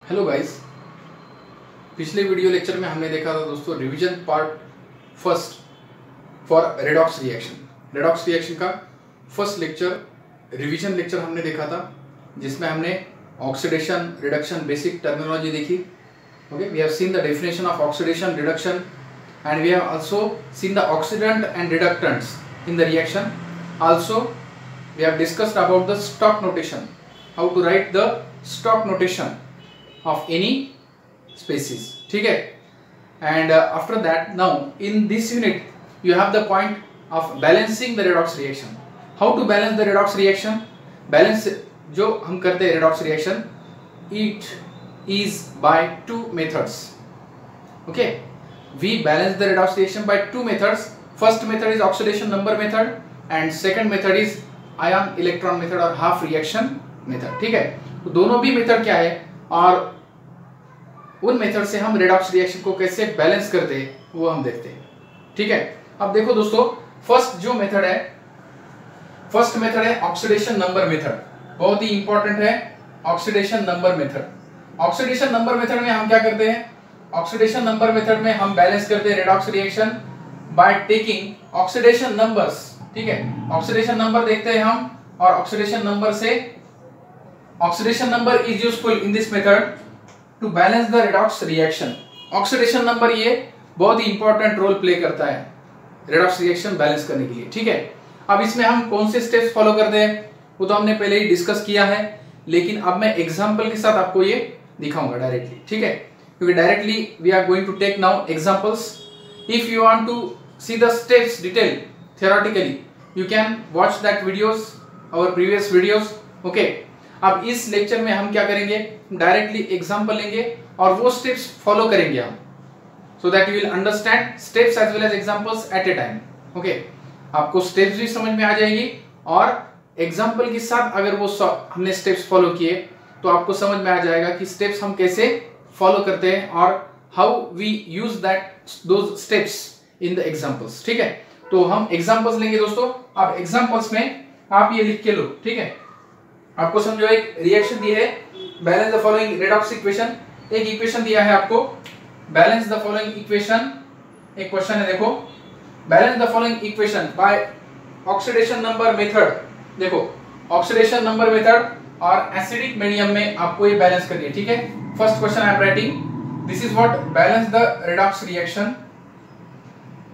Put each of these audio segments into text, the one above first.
Hello guys, पिछले video lecture में हमने देखा था दोस्तों revision part first for redox reaction. Redox reaction का फर्स्ट लेक्चर रिवीजन लेक्चर हमने देखा था, जिसमें हमने ऑक्सीडेशन रिडक्शन बेसिक टर्मिनोलॉजी देखी। Okay, we have seen the definition of oxidation reduction and we have also seen the oxidant and reductants in the reaction. Also we have discussed about the stock notation, how to write the stock notation of any species. ठीक है, and after that now in this unit you have the point of balancing the redox reaction. How to balance the redox reaction? Balance जो हम करते हैं redox reaction, it is by two methods. Okay, we balance the redox reaction by two methods. First method is oxidation number method and second method is ion electron method or half reaction method. ठीक है, तो दोनों भी method क्या है और उन method से हम रेडॉक्स रिएक्शन को कैसे बैलेंस करते हैं वो हम देखते हैं। ठीक है, अब देखो दोस्तों, फर्स्ट जो मेथड है, फर्स्ट मेथड है ऑक्सीडेशन नंबर मेथड। बहुत ही इंपॉर्टेंट है oxidation number method. Oxidation number method में हम क्या करते हैं? ऑक्सीडेशन नंबर मेथड में हम बैलेंस करते हैं redox reaction by taking oxidation numbers. ठीक है, ऑक्सीडेशन नंबर देखते हैं हम, और ऑक्सीडेशन नंबर से oxidation number is useful in this method to balance the redox reaction. Oxidation number ये बहुत ही इंपॉर्टेंट रोल प्ले करता है रेडॉक्स रिएक्शन बैलेंस करने के लिए। ठीक है, अब इसमें हम कौन से स्टेप्स फॉलो करते हैं वो तो हमने पहले ही डिस्कस किया है, लेकिन अब मैं एग्जांपल के साथ आपको ये दिखाऊंगा डायरेक्टली। ठीक है, क्योंकि directly we are going to take now examples. If you want to see the steps detail theoretically you can watch that videos, our previous videos. Okay, अब इस लेक्चर में हम क्या करेंगे, डायरेक्टली एग्जांपल लेंगे और वो स्टेप्स फॉलो करेंगे हम, so that you will understand steps as well as examples at a time. Okay, आपको स्टेप्स भी समझ में आ जाएगी और एग्जांपल के साथ अगर वो हमने स्टेप्स फॉलो किए तो आपको समझ में आ जाएगा कि स्टेप्स हम कैसे फॉलो करते हैं और how we use that those steps in the examples. ठीक है, तो हम एग्जांपल्स लेंगे दोस्तों। अब एग्जांपल्स में आप ये लिख के लो। ठीक है, आपको समझो एक रिएक्शन दी है, balance the following redox equation. एक इक्वेशन दिया है आपको, बैलेंस द फॉलोइंग इक्वेशन। एक क्वेश्चन है, देखो, balance the following equation by oxidation number method. देखो, ऑक्सीडेशन नंबर मेथड और एसिडिक मीडियम में आपको ये बैलेंस करनी है। ठीक है, first question I am writing, this is what balance the redox reaction.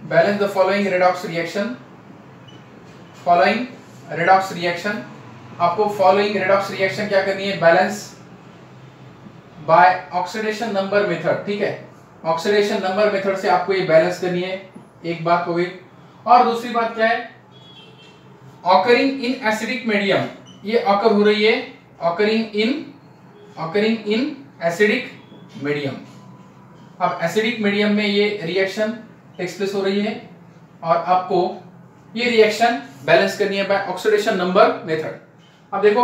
Balance the following redox reaction, following redox reaction. आपको फॉलोइंग रेडॉक्स रिएक्शन क्या करनी है, balance bye oxidation number method. ठीक है, ऑक्सीडेशन नंबर मेथड से आपको ये balance करनी है। एक बात हो गई, और दूसरी बात क्या है, ऑकरिंग इन एसिडिक मीडियम। ये ऑकर हो रही है ऑकरिंग इन एसिडिक मीडियम। अब एसिडिक मीडियम में ये रिएक्शन टेक्स प्लेस हो रही है और आपको ये रिएक्शन बैलेंस करनी है बाय ऑक्सीडेशन नंबर मेथड। अब देखो,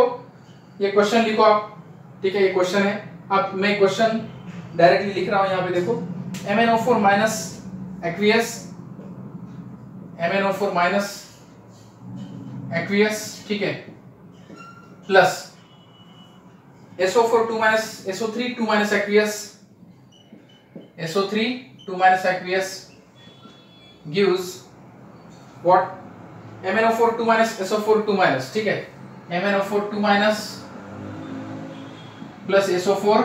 ये क्वेश्चन लिखो आप। ठीक है, ये क्वेश्चन है। अब मैं क्वेश्चन डायरेक्टली लिख रहा हूं यहाँ पे, देखो, MnO4 minus aqueous, MnO4 minus aqueous, ठीक है, plus SO4 2 minus SO3 2 minus aqueous, SO3 2 minus aqueous gives what, MnO4 2 minus SO4 2 minus. ठीक है, MnO4 2 minus plus SO4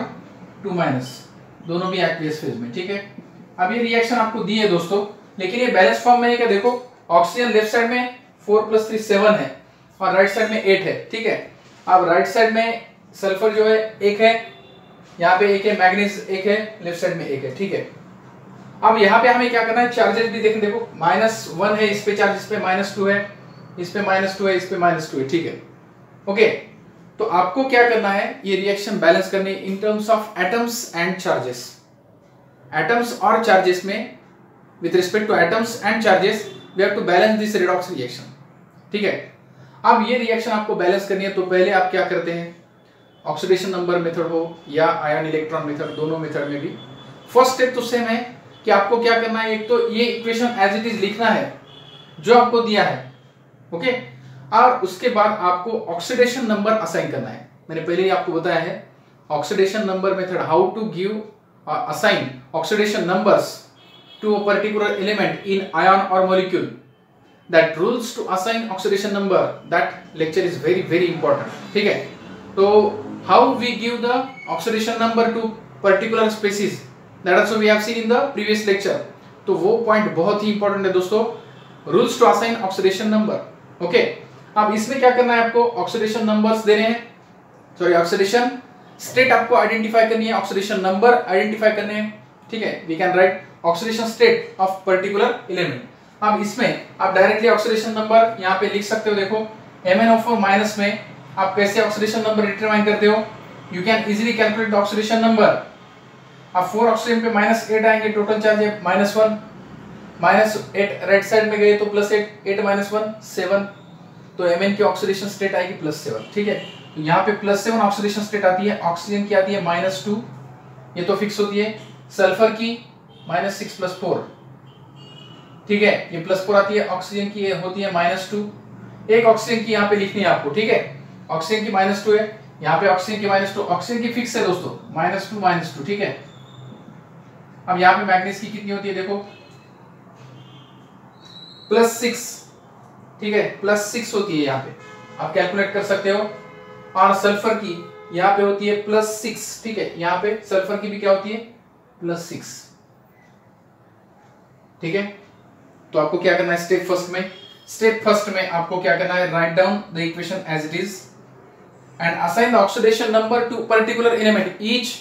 2 minus, दोनों भी एक्वियस फेज में। ठीक है, अब ये रिएक्शन आपको दी है दोस्तों, लेकिन ये बैलेंस फॉर्म में है क्या? देखो, ऑक्सीजन लेफ्ट साइड में 4 + 3 7 है और राइट साइड में 8 है। ठीक है, अब राइट साइड में सल्फर जो है 1 है, यहाँ पे 1 है, मैग्नीज 1 है, लेफ्ट साइड में 1 है। ठीक है, अब यहाँ पे हमें क्या करना है, चार्जेस भी देखें। देखो, -1 है, इस पे चार्ज, इस पे -2 है, इस पे -2 है, इस पे -2 है। ठीक है, ओके, तो आपको क्या करना है, ये रिएक्शन बैलेंस करनी है in terms of atoms and charges. Atoms और चार्जेस में, with respect to atoms and charges, we have to balance this redox reaction. ठीक है, अब ये रिएक्शन आपको बैलेंस करनी है, तो पहले आप क्या करते हैं, ऑक्सीडेशन नंबर मेथड हो या आयन इलेक्ट्रॉन मेथड, दोनों मेथड में भी फर्स्ट स्टेप तो सेम है कि आपको क्या करना है, एक तो ये इक्वेशन एज इट इज लिखना है जो आपको दिया है। ओके, और उसके बाद आपको ऑक्सीडेशन नंबर असाइन करना है। मैंने पहले ही आपको बताया है oxidation number method, how to give assign oxidation numbers to a particular element in ion or molecule. That rules to assign oxidation number, that lecture is very very important. ठीक है, तो how we give the oxidation number to particular species, that also we have seen in the previous lecture. तो वो point बहुत ही important है दोस्तों, rules to assign oxidation number. Okay, अब इसमें क्या करना है आपको, ऑक्सीडेशन नंबर्स देने हैं, सॉरी ऑक्सीडेशन स्टेट आपको आइडेंटिफाई करनी है, ऑक्सीडेशन नंबर आइडेंटिफाई करने हैं. ठीक है, we can write oxidation state of particular element. अब इसमें आप डायरेक्टली ऑक्सीडेशन नंबर यहाँ पे लिख सकते हो. देखो MnO4 माइनस में आप कैसे ऑक्सीडेशन नंबर डिटरमाइन करते हो, you can easily calculate the oxidation number. अब 4 ऑक्सीजन पे -8 आएंगे, टोटल चार्ज है -1, -8 राइट साइड में गए तो +8, 8 -1 7, तो Mn की ऑक्सीडेशन स्टेट आएगी +7. ठीक है, तो यहाँ पे +7 ऑक्सीडेशन स्टेट आती है, ऑक्सीजन की आती है -2, ये तो फिक्स होती है. सल्फर की -6 + 4, ठीक है, ये +4 आती है. ऑक्सीजन की होती है -2, एक ऑक्सीजन की यहाँ पे लिखनी है आपको. ठीक है, ऑक्सीजन की -2 है, यहाँ पे ऑक्सीजन की -2, ऑक्सीजन की फिक्स है दोस्तों -2. ठीक है, अब यहाँ पे मैग्नीज की कितनी होती है, देखो +6. ठीक है, +6 होती है यहाँ पे, आप कैलकुलेट कर सकते हो. और सल्फर की यहाँ पे होती है +6. ठीक है, यहाँ पे सल्फर की भी क्या होती है, +6. ठीक है, तो आपको क्या करना है, स्टेप फर्स्ट में आपको क्या करना है, write down the equation as it is and assign the oxidation number to particular element, each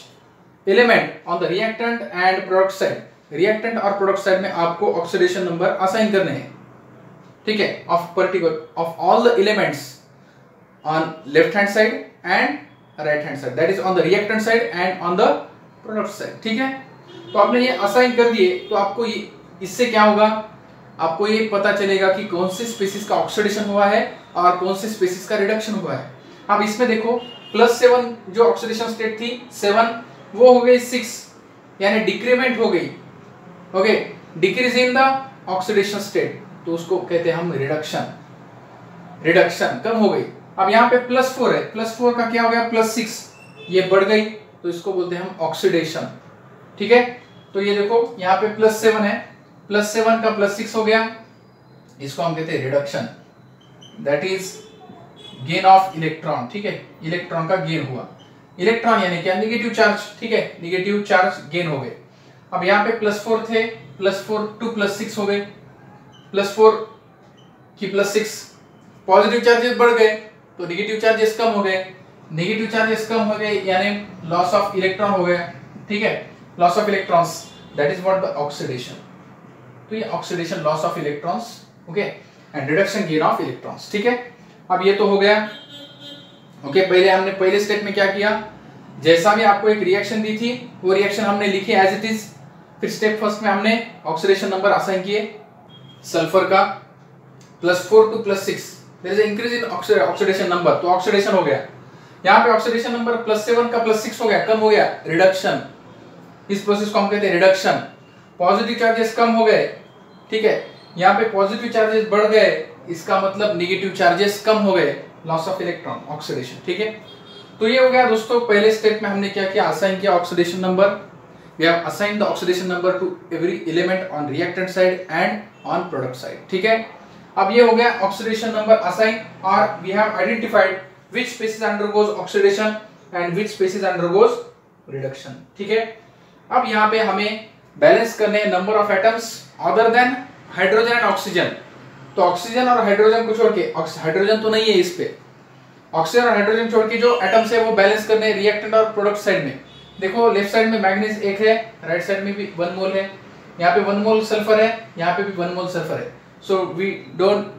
element on the reactant and product side. Reactant और प्रोडक्ट साइड में आपको ऑक्सीडेशन नंबर असाइन करने हैं. ठीक है, of all the elements on left hand side and right hand side, that is on the reactant side and on the product side. ठीक है, तो आपने ये असाइन कर दिए, तो आपको इससे क्या होगा, आपको ये पता चलेगा कि कौन से स्पीसीज का ऑक्सीडेशन हुआ है और कौन से स्पीसीज का रिडक्शन हुआ है. अब इसमें देखो +7 जो ऑक्सीडेशन स्टेट थी 7, वो हो गई 6, यानी डिक्रीमेंट हो गई. Okay, decrease in the oxidation state, तो उसको कहते हैं हम रिडक्शन कम हो गई. अब यहाँ पे +4 है, +4 का क्या हो गया, +6, ये बढ़ गई, तो इसको बोलते हैं हम ऑक्सीडेशन. ठीक है, तो ये देखो यहाँ पे +7 है, +7 का +6 हो गया, इसको हम कहते हैं reduction, that is gain of electron. ठीक है, इलेक्ट्रॉन का गेन हुआ, इलेक्ट्रॉन यानी क्या, नेगेटिव चार्ज. ठीक है, नेगेटिव चार्ज गेन हो गए. अब यहाँ पे +4 थे, +4 टू +6 हो गए, +4 की +6, पॉजिटिव चार्जेस बढ़ गए तो नेगेटिव चार्जेस कम हो गए, नेगेटिव चार्जेस कम हो गए यानी लॉस ऑफ इलेक्ट्रॉन हो गया. ठीक है, loss of electrons, that is what the oxidation. तो ये oxidation, loss of electrons, okay, and reduction, gain of electrons. ठीक है, अब ये तो हो गया. ओके, पहले हमने पहले स्टेप में क्या किया, जैसा भी आपको एक रिएक्शन दी थी वो रिएक्शन हमने लिखी एज इट इज. फिर स्टेप फर्स्ट में हमने ऑक्सीडेशन नंबर असाइन किए, सल्फर का +4 to +6, there is increase in oxidation number, तो ऑक्सीडेशन हो गया. यहाँ पे ऑक्सीडेशन नंबर +7 का +6 हो गया, कम हो गया, रिडक्शन. इस प्रोसेस को हम कहते हैं रिडक्शन. पॉजिटिव चार्जेस कम हो गए. ठीक है, यहाँ पे पॉजिटिव चार्जेस बढ़ गए, इसका मतलब नेगेटिव चार्जेस कम हो गए, लॉस ऑफ इलेक्ट्रॉन, ऑक्सीडेशन. ठीक है, तो ये हो गया दोस्तों. पहले स्टेप में हमने क्या किया, असाइन किया oxidation number. We have assign the oxidation number to every element on reactant side and on product side. ठीक है, अब ये हो गया ऑक्सीडेशन नंबर असाइन, और we have identified which species undergoes oxidation and which species undergoes reduction. ठीक है, अब यहाँ पे हमें बैलेंस करने number of atoms other than hydrogen and oxygen. तो ऑक्सीजन और हाइड्रोजन को छोड़ के, हाइड्रोजन तो नहीं है इस पे, ऑक्सीजन और हाइड्रोजन छोड़ के जो एटम्स है वो बैलेंस करने रिएक्टेंट और प्रोडक्ट साइड में. देखो लेफ्ट साइड में मैग्नीज 1 है, राइट साइड में भी 1 मोल है, यहाँ पे 1 मोल सल्फर है, यहाँ पे भी 1 मोल सल्फर है. So we don't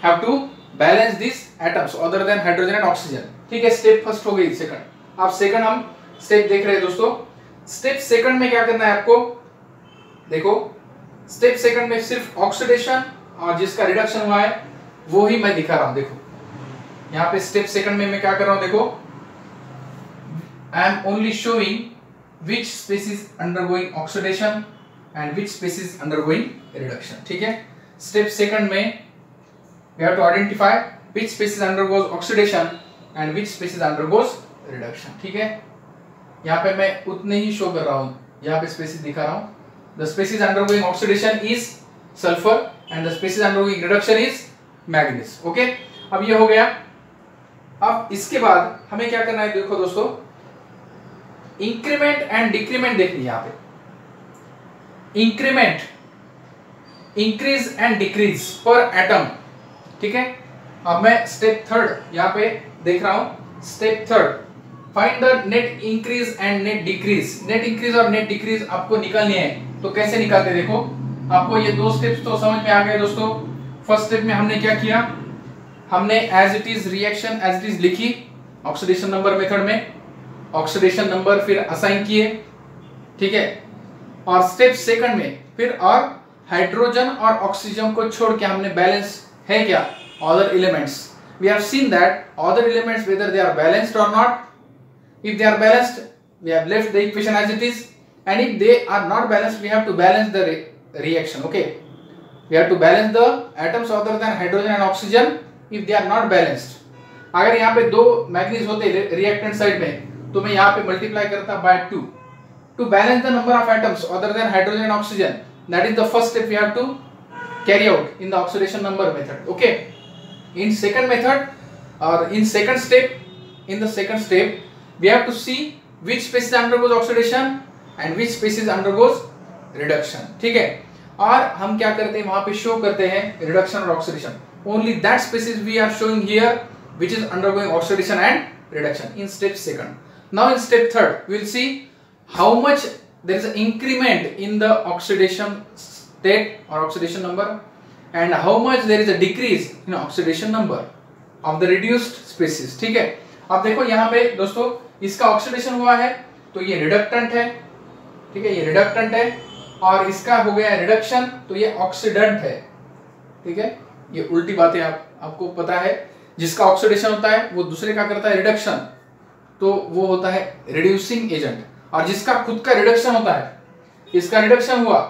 have to balance this atoms other than hydrogen and oxygen. ठीक है, स्टेप फर्स्ट हो गई. सेकंड, अब सेकंड हम स्टेप देख रहे हैं दोस्तों. स्टेप सेकंड में क्या करना है आपको, देखो स्टेप सेकंड में सिर्फ ऑक्सीडेशन और जिसका रिडक्शन हुआ है वो ही मैं दिखा रहा हूं. देखो यहाँ पे स्टेप सेकंड में मैं क्या कर रहा हूं, देखो I am only showing which species undergoing oxidation and which species undergoing reduction. ठीक है, स्टेप सेकंड में we have to identify which species undergoes oxidation and which species undergoes reduction. ठीक है, यहाँ पे मैं उतने ही शो कर रहा हूँ, यहाँ पे स्पेसिस दिखा रहा हूँ। The species undergoing oxidation is sulphur and the species undergoing reduction is manganese. Okay, अब ये हो गया। अब इसके बाद हमें क्या करना है, देखो दोस्तों, इंक्रीमेंट एंड डिक्रीमेंट देखनी है यहाँ पे। Increment, increase and decrease per atom, ठीक है। अब मैं स्टेप थर्ड यहाँ पे देख रहा हूं। Step third, find the net increase and net decrease. Net increase और नेट डिक्रीज आपको निकालनी है, तो कैसे निकालते हैं देखो। आपको ये दो स्टेप्स तो समझ में आ गए दोस्तों। फर्स्ट स्टेप में हमने क्या किया, हमने as it is reaction as it is लिखी ऑक्सीडेशन नंबर मेथड में, ऑक्सीडेशन नंबर फिर असाइन किए, ठीक है। और स्टेप सेकंड में फिर और हाइड्रोजन और ऑक्सीजन को छोड़ के हमने बैलेंस है क्या other elements. we have seen that other elements whether they are balanced or not. If they are balanced, we have left the equation as it is, and if they are not balanced, we have to balance the reaction. Okay, we have to balance the atoms other than hydrogen and oxygen if they are not balanced. अगर यहाँ पे दो manganese होते reactant side में, तो मैं यहाँ पे मल्टीप्लाई करता by 2 to balance the number of atoms other than hydrogen and oxygen. That is the first step we have to carry out in the oxidation number method. Okay. In second method or in second step, we have to see which species undergoes oxidation and which species undergoes reduction. ठीक है, और हम क्या करते हैं वहां पे show करते हैं reduction और oxidation. Only that species we are showing here which is undergoing oxidation and reduction in step second. Now in step third, we will see how much there is an increment in the oxidation state or oxidation number, and how much there is a decrease in oxidation number of the reduced species. ठीक है, अब देखो यहाँ पे दोस्तों इसका oxidation हुआ है तो ये रिडक्टेंट है, ठीक है, ये रिडक्टेंट है, और इसका हो गया रिडक्शन तो ये ऑक्सीडेंट है, ठीक है। ये उल्टी बातें आपको पता है, जिसका ऑक्सीडेशन होता है वो दूसरे का करता है रिडक्शन, तो वो होता है रिड्यूसिंग एजेंट, और जिसका खुद का रिडक्शन होता है, इसका रिडक्शन हुआ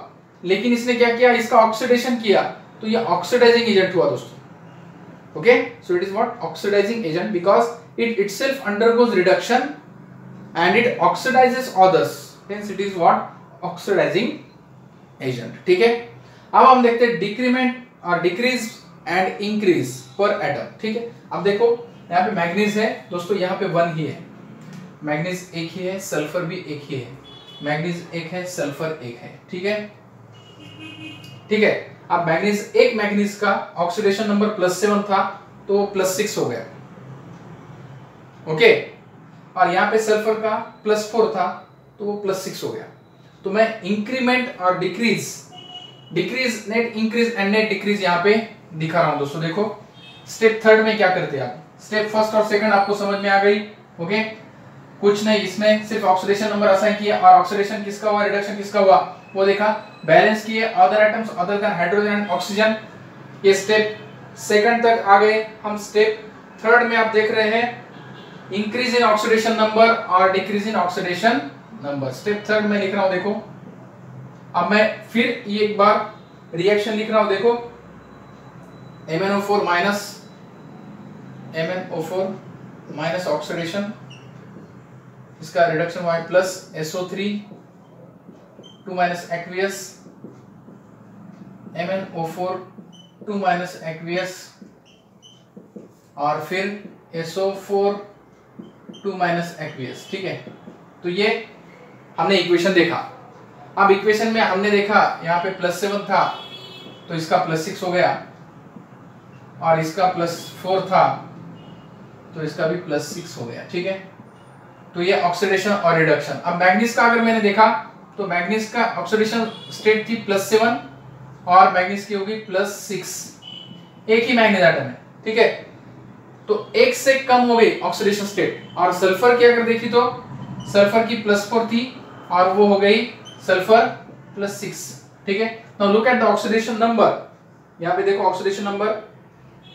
लेकिन इसने क्या किया, इसका ऑक्सीडेशन किया, तो ये ऑक्सीडाइजिंग एजेंट हुआ दोस्तों। Okay, so it is what oxidising agent because it itself undergoes reduction and it oxidises others, hence it is what oxidising agent. ठीक है, अब हम देखते हैं डिक्रीमेंट और decrease and increase per atom. ठीक है, अब देखो यहाँ पे मैग्नीज है दोस्तों, यहाँ पे 1 ही है, मैग्नीज एक ही है, सल्फर भी एक ही है, मैग्नीज एक है, सल्फर एक है। ठीक है, ठीक है। अब मैग्नीज, एक मैग्नीज का ऑक्सीडेशन नंबर +7 था तो +6 हो गया। ओके, और यहाँ पे सल्फर का +4 था तो वो +6 हो गया। तो मैं इंक्रीमेंट और decrease, net increase and net decrease यहाँ पे दिखा रहा हूं दोस्तों। देखो स्टेप थर्ड में क्या करते हैं आप, स्टेप फर्स्ट और सेकंड आपको समझ में आ गई। ओके, कुछ नहीं, इसमें सिर्फ ऑक्सीडेशन नंबर असाइन किया और ऑक्सीडेशन किसका हुआ, रिडक्शन किसका हुआ वो देखा, बैलेंस किए other atoms other than hydrogen and oxygen. ये स्टेप सेकंड तक आ गए हम। स्टेप थर्ड में आप देख रहे हैं इंक्रीज इन ऑक्सीडेशन नंबर और decrease in oxidation number. Step third में लिख रहा हूं, देखो अब मैं फिर ये एक बार रिएक्शन लिख रहा हूं। देखो MnO4 माइनस ऑक्सीडेशन, इसका रिडक्शन हुआ है plus SO3 2 minus aqueous, MnO4 2 minus aqueous, और फिर SO4 2 माइनस एक्वियस। ठीक है, तो ये हमने इक्वेशन देखा। अब इक्वेशन में हमने देखा यहाँ पे +7 था तो इसका +6 हो गया, और इसका +4 था तो इसका भी +6 हो गया। ठीक है, तो ये ऑक्सीडेशन और रिडक्शन। अब मैग्नीज का अगर मैंने देखा तो मैग्नीज का ऑक्सीडेशन स्टेट थी +7 और मैग्नीज की होगी +6, एक ही मैग्नीज एटम है। ठीक है, तो एक से कम हो गई ऑक्सीडेशन स्टेट। और सल्फर की अगर देखी तो सल्फर की +4 थी और वो हो गई सल्फर +6। ठीक है, now look at the oxidation number. यहाँ पे देखो oxidation number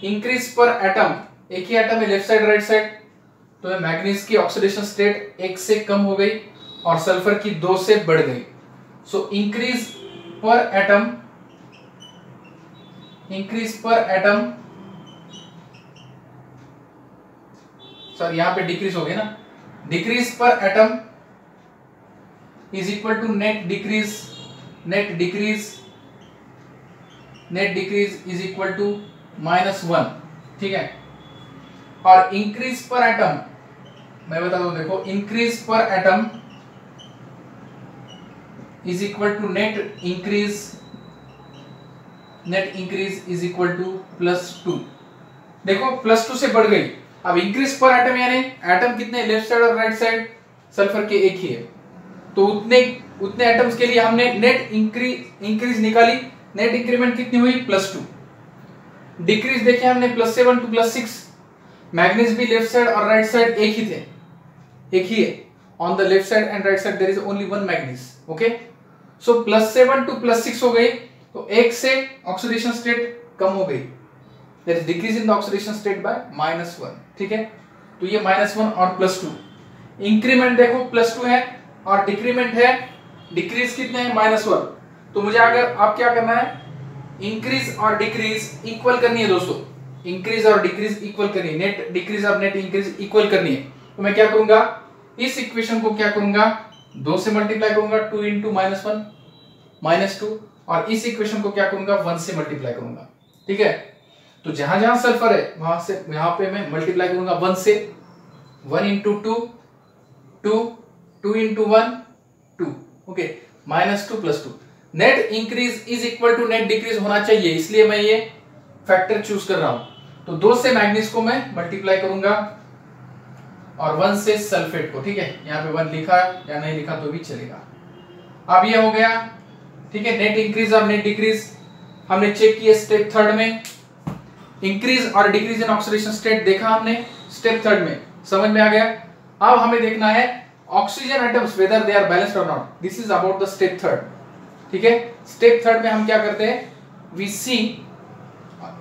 increase per atom, एक ही एटम है लेफ्ट साइड राइट साइड, तो मैग्नीज की ऑक्सीडेशन स्टेट 1 से कम हो गई और सल्फर की 2 से बढ़ गई। So increase per atom, sorry यहाँ पे डिक्रीज हो गई ना, decrease per atom is equal to net decrease is equal to -1, ठीक है। और इंक्रीज पर एटम, मैं बता दूं, देखो increase per atom is equal to net increase is equal to +2। देखो +2 से बढ़ गई। अब इंक्रीज पर एटम यानी एटम कितने, लेफ्ट साइड और राइट साइड सल्फर के एक ही है, तो उतने एटम्स के लिए हमने नेट इंक्रीज निकाली। नेट इंक्रीमेंट कितनी हुई, +2। डिक्रीज देखे हमने +7 टू +6। मैग्नीज भी लेफ्ट साइड और राइट साइड एक ही है। On the left side and right side there is only one manganese, okay. So +7 to +6 हो गई, तो 1 से ऑक्सीडेशन स्टेट कम हो गई, there is decrease in the oxidation state by -1, ठीक है। तो ये -1 और +2। इंक्रीमेंट देखो +2 है और डिक्रीमेंट है, डिक्रीज कितने हैं, -1। तो मुझे अगर आप क्या करना है, इंक्रीज और डिक्रीज इक्वल करनी है दोस्तों, इंक्रीज और डिक्रीज इक्वल करनी है, नेट डिक्रीज और नेट इंक्रीज इक्वल करनी है। तो मैं क्या करूंगा, इस इक्वेशन को क्या करूंगा, 2 से मल्टीप्लाई करूंगा, 2 इंटू -1 -2, और इस इक्वेशन को क्या करूंगा, 1 से मल्टीप्लाई करूंगा, ठीक है। तो जहां जहां सल्फर है वहां से यहां पे मैं मल्टीप्लाई करूंगा 1 से, 1 into 2 2, 2 into 1 2, okay, -2 +2। Net increase is equal to net decrease होना चाहिए, इसलिए मैं ये फैक्टर चूज कर रहा हूं। तो 2 से मैग्नीज को मैं मल्टीप्लाई करूंगा और 1 से सल्फेट को, ठीक है। यहाँ पे 1 लिखा या नहीं लिखा तो भी चलेगा। अब ये हो गया, ठीक है। नेट इंक्रीज और नेट डिक्रीज हमने चेक किए स्टेप 3 में। इंक्रीज और डिक्रीज इन ऑक्सीडेशन स्टेट देखा हमने स्टेप 3 में, समझ में आ गया। अब हमें देखना है oxygen atoms whether they are balanced और not, this is about the step 3, ठीक है। स्टेप 3 में हम क्या करते हैं, we see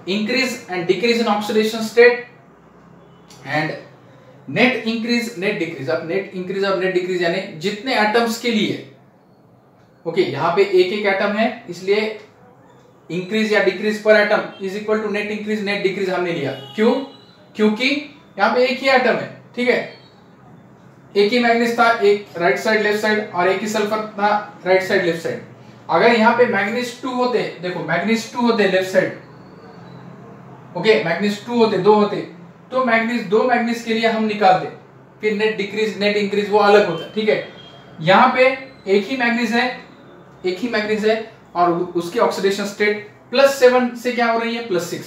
increase and decrease in oxidation state and net increase net decrease. अब नेट इंक्रीज और नेट डिक्रीज यानी जितने एटम्स के लिए, ओके, यहाँ पे एक एटम है इसलिए इंक्रीज या decrease per atom is equal to net increase net decrease हमने लिया। क्यों, क्योंकि यहाँ पे एक ही एटम है, ठीक है। एक ही मैग्नीज था, एक राइट साइड लेफ्ट साइड, और एक ही सल्फर था राइट साइड लेफ्ट साइड। अगर यहाँ पे मैग्नीज 2 होते, देखो मैग्नीज 2 होते लेफ्ट साइड, ओके, मैग्नीज 2 होते, 2 होते, तो मैग्नीज 2 मैग्नीज के लिए हम निकालते, फिर नेट डिक्रीज नेट इंक्रीज वो अलग होता है, ठीक है। यहाँ पे एक ही मैग्नीज है और उसकी ऑक्सीडेशन स्टेट +7 से क्या हो रही है, +6,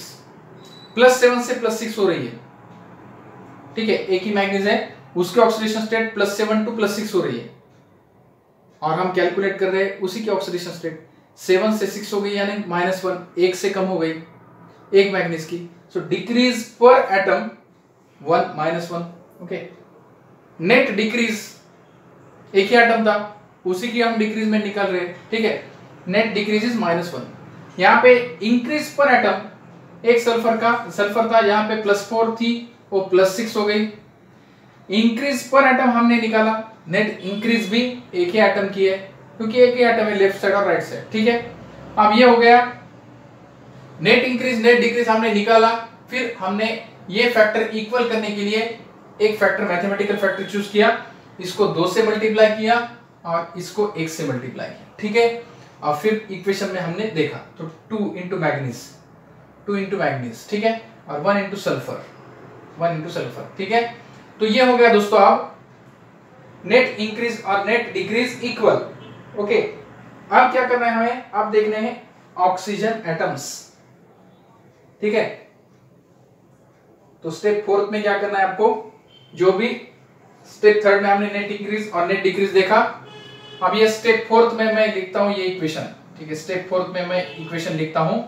+7 से +6 हो रही है, ठीक है। एक ही मैग्नीज है, उसकी ऑक्सीडेशन स्टेट +7 टू +6 हो रही है, और हम कैलकुलेट कर रहे हैं उसी की ऑक्सीडेशन स्टेट 7 से 6 हो गई, यानी -1, 1 से कम हो गई एक मैग्नीज की। सो decrease per atom 1 -1, okay. Net decrease एक ही एटम था, उसी की हम डिक्रीज में निकाल रहे हैं, ठीक है। Net decrease is -1। यहाँ पे इंक्रीज पर एटम एक सल्फर था, यहाँ पे +4 थी, वो +6 हो गई। इंक्रीज पर एटम हमने निकाला, नेट इंक्रीज भी एक ही एटम की है, क्योंकि एक ही एटम है लेफ्ट साइड और राइट साइड, ठीक है। अब ये हो गया नेट इंक्रीज नेट डिक्रीज हमने निकाला, फिर हमने ये फैक्टर इक्वल करने के लिए एक फैक्टर मैथमेटिकल फैक्टर चूज किया, इसको 2 से मल्टीप्लाई किया और इसको 1 से मल्टीप्लाई किया, ठीक है। और फिर इक्वेशन में हमने देखा तो 2 इंटू मैग्नीज, ठीक है, और 1 इंटू सल्फर, ठीक है। तो ये हो गया दोस्तों, अब नेट इंक्रीज और नेट डिक्रीज इक्वल, ओके। अब क्या करना है हमें, अब देखने हैं ऑक्सीजन एटम्स, ठीक है। तो स्टेप 4 में क्या करना है आपको, जो भी स्टेप 3 में हमने नेट इंक्रीज और नेट डिक्रीज देखा, अब ये स्टेप 4 में मैं लिखता हूं ये इक्वेशन, ठीक है। स्टेप 4 में मैं इक्वेशन लिखता हूं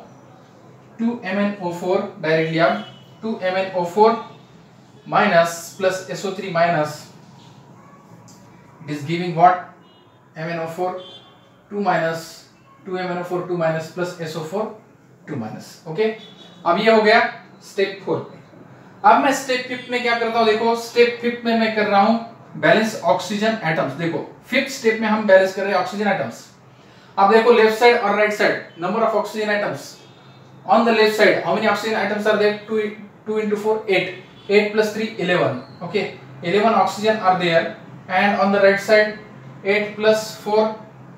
2MnO4, डायरेक्टली आप 2MnO4 minus plus SO3 minus, it is giving what, MnO4 2 minus 2MnO4 2 minus plus SO4 2 minus, okay. अब ये हो गया स्टेप 4 में। अब मैं स्टेप 5 में क्या करता हूं, देखो स्टेप 5 में मैं कर रहा हूं बैलेंस ऑक्सीजन एटम्स। देखो 5th स्टेप में हम बैलेंस कर रहे हैं ऑक्सीजन एटम्स। अब देखो लेफ्ट साइड और right side, number of oxygen atoms on the left side, how many oxygen atoms are there, 2 into 4 8, 8 plus 3 11, okay, 11 oxygen are there, and on the right side 8 plus 4,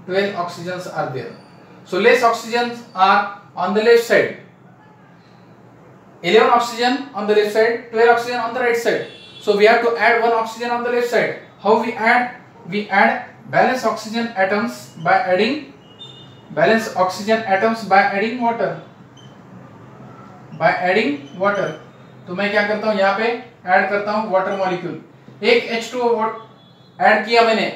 12 oxygens are there. So less oxygens are on the left side. 11 oxygen on the left side, 12 oxygen on the right side. So we have to add 1 oxygen on the left side. How we add? We add balance oxygen atoms by adding water. By adding water. तो मैं क्या करता हूँ यहाँ पे add करता हूँ water molecule. एक H2O ऐड किया मैंने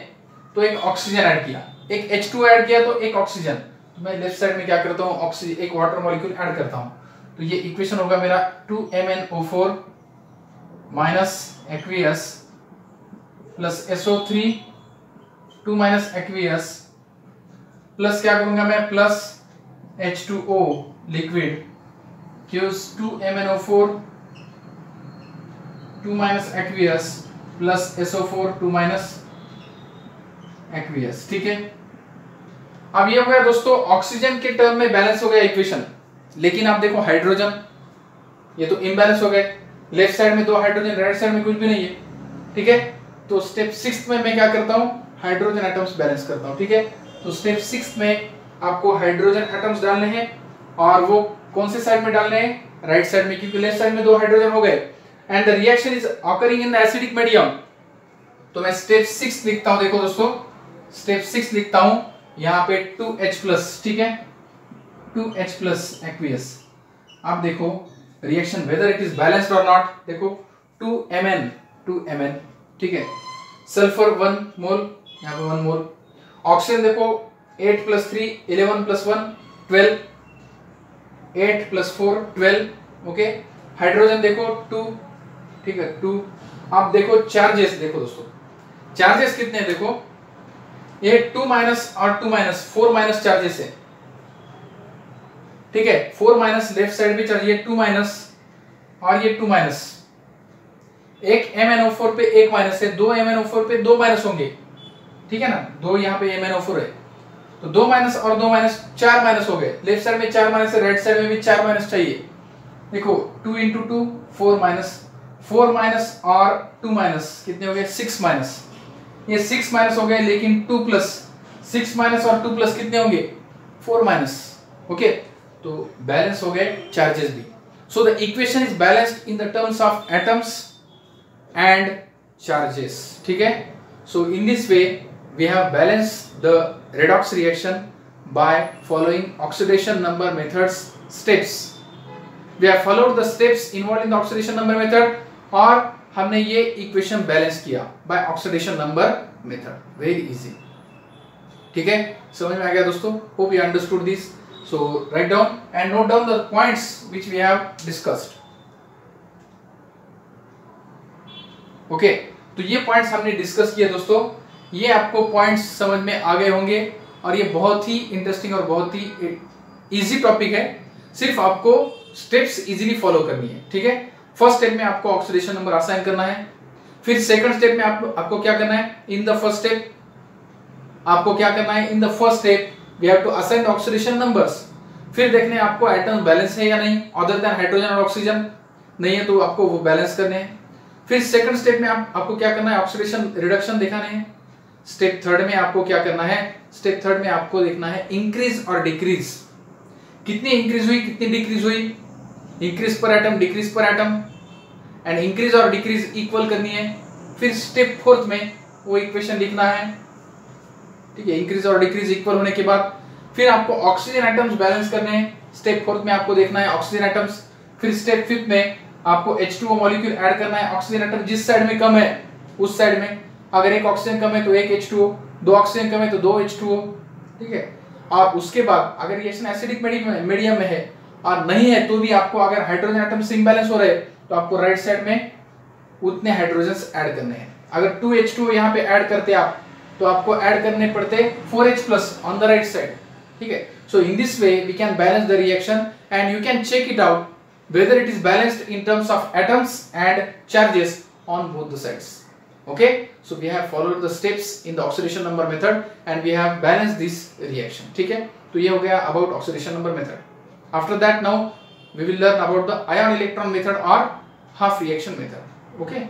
तो एक ऑक्सीजन ऐड किया, एक H2O ऐड किया तो एक ऑक्सीजन. तो मैं लेफ्ट साइड में क्या करता हूँ, ऑक्सीजन एक वाटर मॉलिक्यूल ऐड करता हूँ. तो ये इक्वेशन होगा मेरा 2MnO4 minus aqueous plus SO3 2 minus aqueous plus क्या करूंगा मैं, plus H2O liquid gives 2MnO4 2 minus aqueous plus SO4 2 minus aqueous. ठीक है, अब ये हो गया दोस्तों ऑक्सीजन के टर्म में बैलेंस हो गया इक्वेशन. लेकिन आप देखो हाइड्रोजन, ये तो इम्बैलेंस हो गए. लेफ्ट साइड में 2 हाइड्रोजन, राइट साइड में कुछ भी नहीं है. ठीक है, तो स्टेप 6 में मैं क्या करता हूं, हाइड्रोजन एटम्स बैलेंस करता हूं. ठीक है, तो स्टेप 6 में आपको हाइड्रोजन एटम्स डालने हैं और वो कौन से साइड में डालने हैं, राइट साइड में, क्योंकि लेफ्ट साइड में 2 हाइड्रोजन हो गए. And the reaction is occurring in the acidic medium. तो मैं स्टेप 6 लिखता हूं. देखो दोस्तों, स्टेप 6 लिखता हूं यहाँ पे 2H+. ठीक है, 2H+ एक्वियस. आप देखो reaction whether it is balanced और नॉट. देखो 2Mn. ठीक है, सल्फर 1 मोल, यहाँ पे 1 मोल. ऑक्सीजन देखो 8 + 3 11 + 1 12, 8 + 4 12. ओके, हाइड्रोजन देखो 2. ठीक है, 2. आप देखो चार्जेस, देखो दोस्तों चार्जेस कितने हैं, देखो ये 2 माइनस और 2 माइनस 4 माइनस चार्जेस है. ठीक है, 4 माइनस लेफ्ट साइड भी चार्ज, ये 2 माइनस और ये 2 माइनस. एक MnO4 पे 1 माइनस है, 2 MnO4 पे 2 माइनस होंगे. ठीक है ना, 2 यहाँ पे MnO4 है तो 2 माइनस और 2 माइनस 4 माइनस हो गए. लेफ्ट साइड में 4 माइनस है, राइट साइड में भी 4 माइनस चाहिए. देखो 2 × 2 4 माइनस, 4 माइनस और 2 माइनस कितने हो गए, 6 माइनस. ये 6 माइनस हो गए, लेकिन 2 प्लस 6 माइनस और 2 प्लस कितने होंगे, 4 माइनस. ओके, तो बैलेंस हो गए चार्जेस भी. So the equation is balanced in the terms of atoms and charges. ठीक है, so in this way we have balanced the redox reaction by following oxidation number methods steps. We have followed the steps involved in the oxidation number method और हमने ये equation balance किया by oxidation number method. Very easy. ठीक है, समझ में आ गया दोस्तों. Hope you understood this. So write down and note down the points which we have discussed. Okay, तो ये पॉइंट्स हमने डिस्कस किए दोस्तों. ये आपको पॉइंट्स समझ में आ गए होंगे और ये बहुत ही इंटरेस्टिंग और बहुत ही इजी टॉपिक है. सिर्फ आपको स्टेप्स इजीली फॉलो करनी है. ठीक है, फर्स्ट स्टेप में आपको ऑक्सीडेशन नंबर असाइन करना है. फिर सेकंड स्टेप में आपको क्या करना है, इन द फर्स्ट स्टेप आपको क्या करना है, in the first step we have to assign the oxidation numbers. फिर देखने आपको एटम बैलेंस है या नहीं, अदर देन हाइड्रोजन और ऑक्सीजन नहीं है तो आपको वो बैलेंस करने हैं. फिर सेकंड स्टेप में आपको क्या करना है, ऑक्सीडेशन रिडक्शन दिखाने हैं. स्टेप थर्ड में आपको क्या करना है, स्टेप थर्ड में आपको देखना है इंक्रीज और डिक्रीज, कितनी इंक्रीज हुई कितनी डिक्रीज हुई, increase per atom decrease per atom, and increase और डिक्रीज इक्वल करनी है. फिर स्टेप फोर्थ में वो इक्वेशन लिखना है. ठीक है, इंक्रीज और डिक्रीज इक्वल होने के बाद फिर आपको ऑक्सीजन एटम्स बैलेंस करने हैं. स्टेप फोर्थ में आपको देखना है ऑक्सीजन एटम्स. फिर स्टेप फिफ्थ में आपको H2O मॉलिक्यूल ऐड करना है. ऑक्सीजन एटम जिस साइड में कम है उस साइड में, अगर एक ऑक्सीजन कम है तो एक H2O, 2 ऑक्सीजन कम है तो 2 H2O. ठीक है, और उसके बाद अगर रिएक्शन एसिडिक मीडियम में है और नहीं है तो भी आपको अगर हाइड्रोजन एटम्स इम्बैलेंस हो रहे तो आपको राइट साइड में उतने हाइड्रोजन्स ऐड करने हैं. अगर 2 H2O यहाँ पे ऐड करते आप तो आपको ऐड करने पड़ते 4H+ on the right side. ठीक है, so in this way we can balance the reaction and you can check it out whether it is balanced in terms of atoms and charges on both the sides. Okay, so we have followed the steps in the oxidation number method and we have balanced this reaction. ठीक है, तो ये हो गया about oxidation number method. After that now we will learn about the ion electron method or half reaction method. Okay.